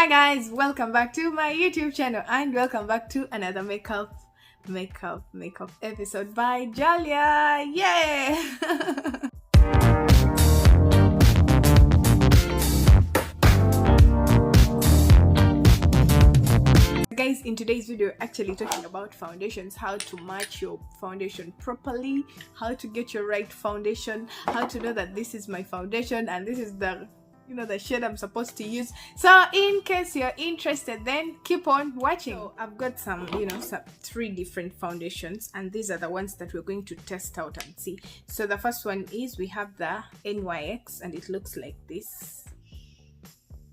Hi guys, welcome back to my YouTube channel and welcome back to another makeup episode by Jalia. Yeah. Guys, in today's video we're actually talking about foundations, how to match your foundation properly, how to get your right foundation, how to know that this is my foundation and this is the shade I'm supposed to use. So in case you're interested, then keep on watching. So I've got some 3 different foundations, and these are the ones that we're going to test out and see. So the first one is we have the NYX, and it looks like this.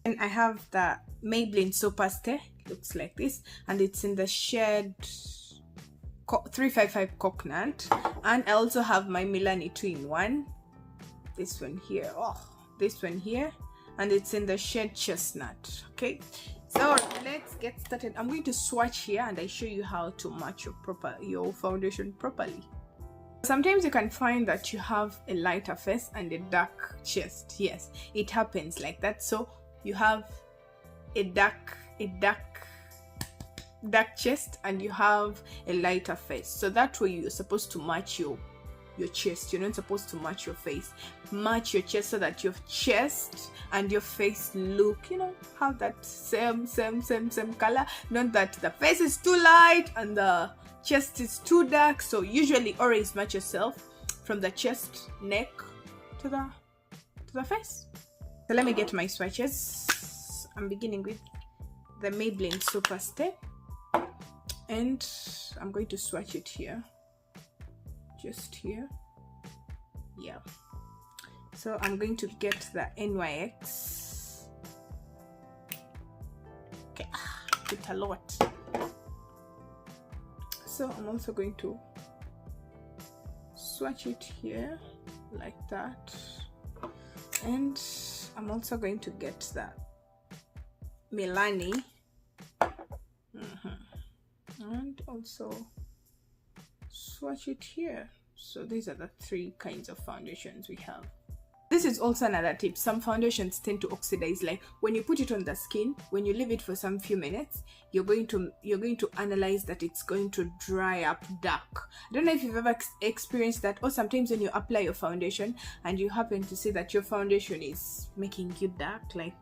And I have the Maybelline Superstar, looks like this, and it's in the shade 355 Coconut. And I also have my Milani 2-in-1, this one here, this one here, and it's in the shade Chestnut. Okay, so let's get started. I'm going to swatch here and I show you how to match your foundation properly. Sometimes you can find that you have a lighter face and a dark chest. Yes, it happens like that. So you have a dark chest and you have a lighter face. So that way you're supposed to match your chest. You're not supposed to match your face. Match your chest so that your chest and your face look, have that same color. Not that the face is too light and the chest is too dark. So usually always match yourself from the chest, neck to the face. So let me get my swatches. I'm beginning with the Maybelline Superstar, and I'm going to swatch it here. Just here. Yeah. So I'm going to get the NYX. Okay, it's a lot. So I'm also going to swatch it here like that, and I'm also going to get the Milani and also swatch it here. So these are the 3 kinds of foundations we have. This is also another tip. Some foundations tend to oxidize. Like when you put it on the skin, when you leave it for some few minutes, you're going to analyze that it's going to dry up dark. I don't know if you've ever experienced that, or sometimes when you apply your foundation and you happen to see that your foundation is making you dark, like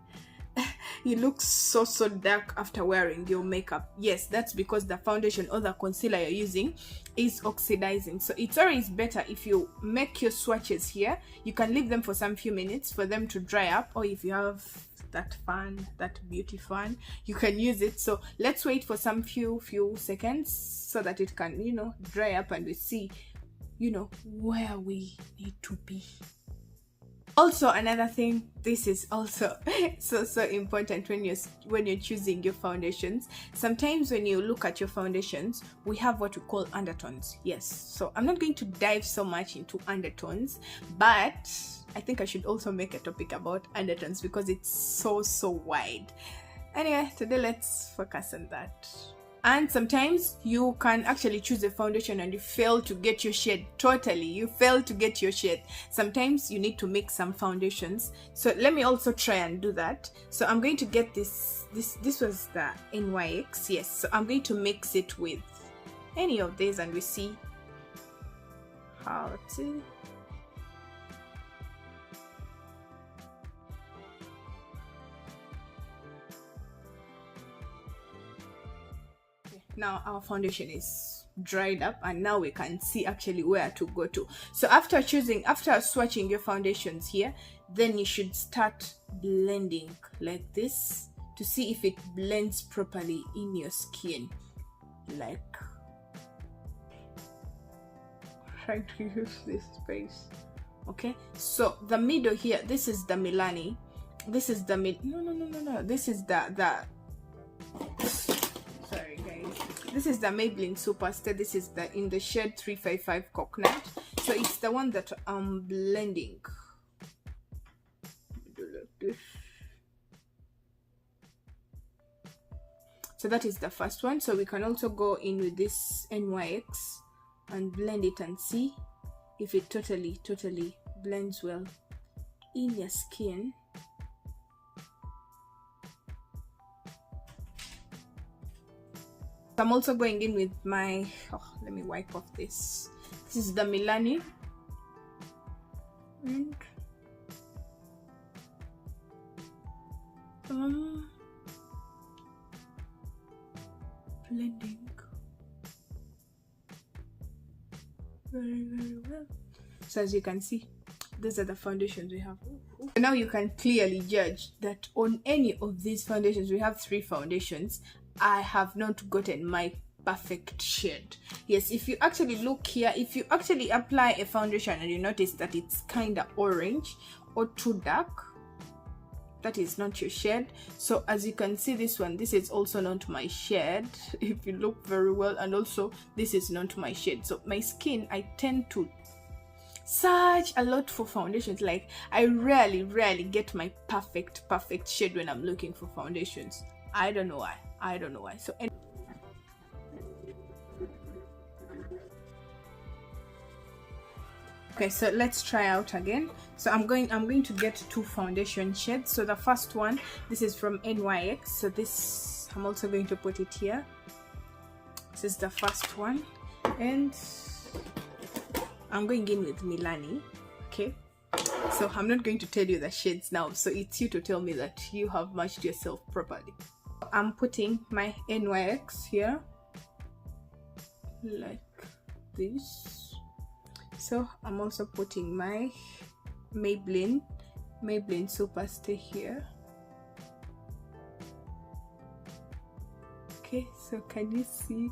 you look so dark after wearing your makeup. Yes, that's because the foundation or the concealer you're using is oxidizing. So it's always better if you make your swatches here, you can leave them for some few minutes for them to dry up, or if you have that beauty fan, you can use it. So let's wait for some few seconds so that it can dry up and we see where we need to be. Also, another thing, this is also so important when you're choosing your foundations. Sometimes when you look at your foundations, we have what we call undertones. Yes, so I'm not going to dive so much into undertones, but I think I should also make a topic about undertones because it's so wide. Anyway, today let's focus on that. And sometimes you can actually choose a foundation and you fail to get your shade totally. You fail to get your shade. Sometimes you need to mix some foundations. So let me also try and do that. So I'm going to get this was the NYX. Yes, so I'm going to mix it with any of these and we see how to. Now our foundation is dried up and now we can see actually where to go to. So after swatching your foundations here, then you should start blending like this to see if it blends properly in your skin. Like, trying to use this space. Okay, so the middle here, this is the Milani. This is the no. This is the sorry guys. This is the Maybelline Superstar. This is in the shade 355 Coconut. So it's the one that I'm blending. Do like this. So that is the first one. So we can also go in with this NYX and blend it and see if it totally blends well in your skin. I'm also going in with my, let me wipe off this. This is the Milani. And blending very well. So as you can see, these are the foundations we have. So now you can clearly judge that on any of these foundations, we have 3 foundations, I have not gotten my perfect shade. Yes, if you actually look here, if you actually apply a foundation and you notice that it's kind of orange or too dark, that is not your shade. So as you can see, this one, this is also not my shade if you look very well, and also this is not my shade. So my skin, I tend to search a lot for foundations. Like I rarely get my perfect shade when I'm looking for foundations. I don't know why. So okay, so let's try out again. So I'm going to get 2 foundation shades. So the first one, this is from NYX. So this, I'm also going to put it here. This is the first one, and I'm going in with Milani. Okay, so I'm not going to tell you the shades now, so it's you to tell me that you have matched yourself properly. I'm putting my NYX here like this. So I'm also putting my Maybelline Superstay here. Okay, so can you see?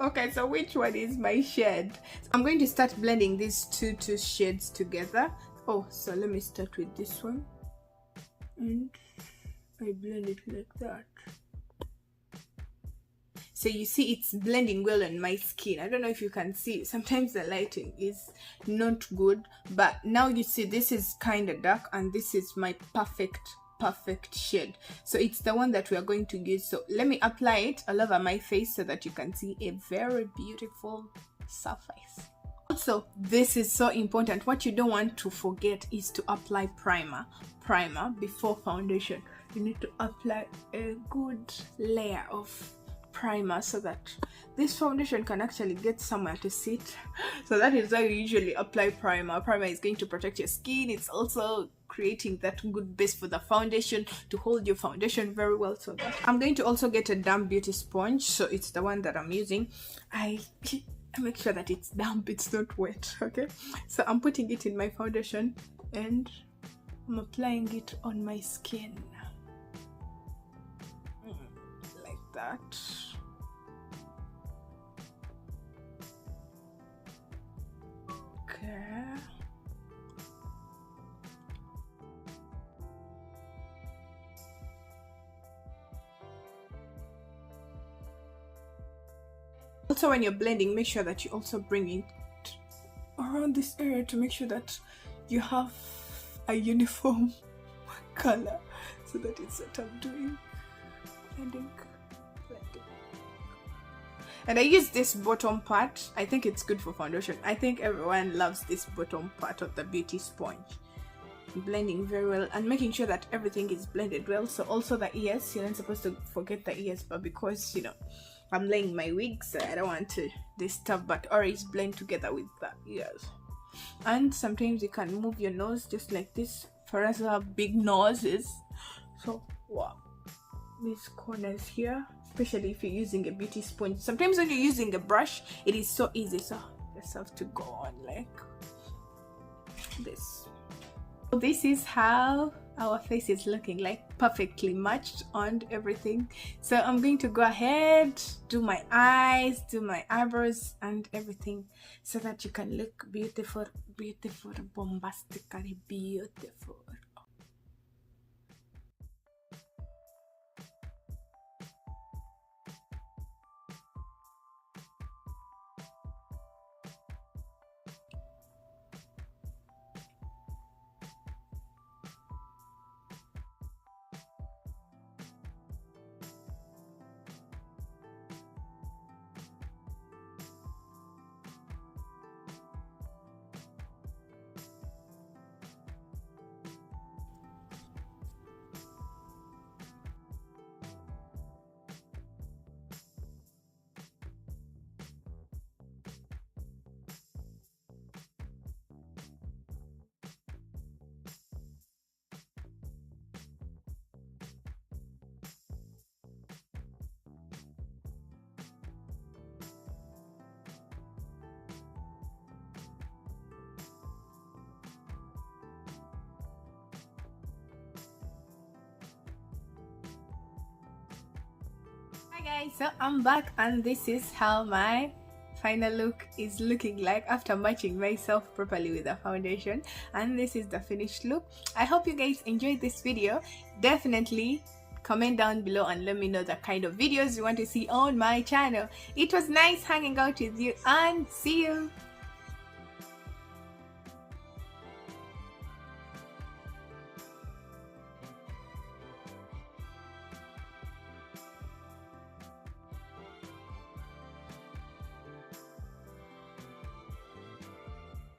Okay, so which one is my shade? So I'm going to start blending these two shades together. Oh, so let me start with this one, and I blend it like that. So you see it's blending well on my skin. I don't know if you can see, sometimes the lighting is not good, but now you see this is kind of dark and this is my perfect shade. So it's the one that we are going to use. So let me apply it all over my face so that you can see a very beautiful surface. Also, this is so important. What you don't want to forget is to apply primer before foundation. You need to apply a good layer of primer so that this foundation can actually get somewhere to sit. So that is why we usually apply primer. Primer is going to protect your skin. It's also creating that good base for the foundation to hold your foundation very well. So that I'm going to also get a damp beauty sponge. So it's the one that I'm using. I make sure that it's damp, it's not wet. Okay, so I'm putting it in my foundation and I'm applying it on my skin like that. Okay. Also, when you're blending, make sure that you also bring it around this area to make sure that you have a uniform color, so that it's what I'm doing. Blending. And I use this bottom part. I think it's good for foundation. I think everyone loves this bottom part of the beauty sponge. Blending very well and making sure that everything is blended well. So also the ears, you're not supposed to forget the ears, but because you know I'm laying my wig, so I don't want to disturb, but always blend together with the ears. And sometimes you can move your nose just like this. For us who have big noses, so wow, these corners here, especially if you're using a beauty sponge. Sometimes when you're using a brush, it is so easy, so you just have to go on like this. So this is how our face is looking, like perfectly matched on everything. So I'm going to go ahead, do my eyes, do my eyebrows and everything, so that you can look beautiful, bombastically beautiful. Hi guys, so I'm back and this is how my final look is looking like after matching myself properly with the foundation, and this is the finished look. I hope you guys enjoyed this video. Definitely comment down below and let me know the kind of videos you want to see on my channel. It was nice hanging out with you and see you.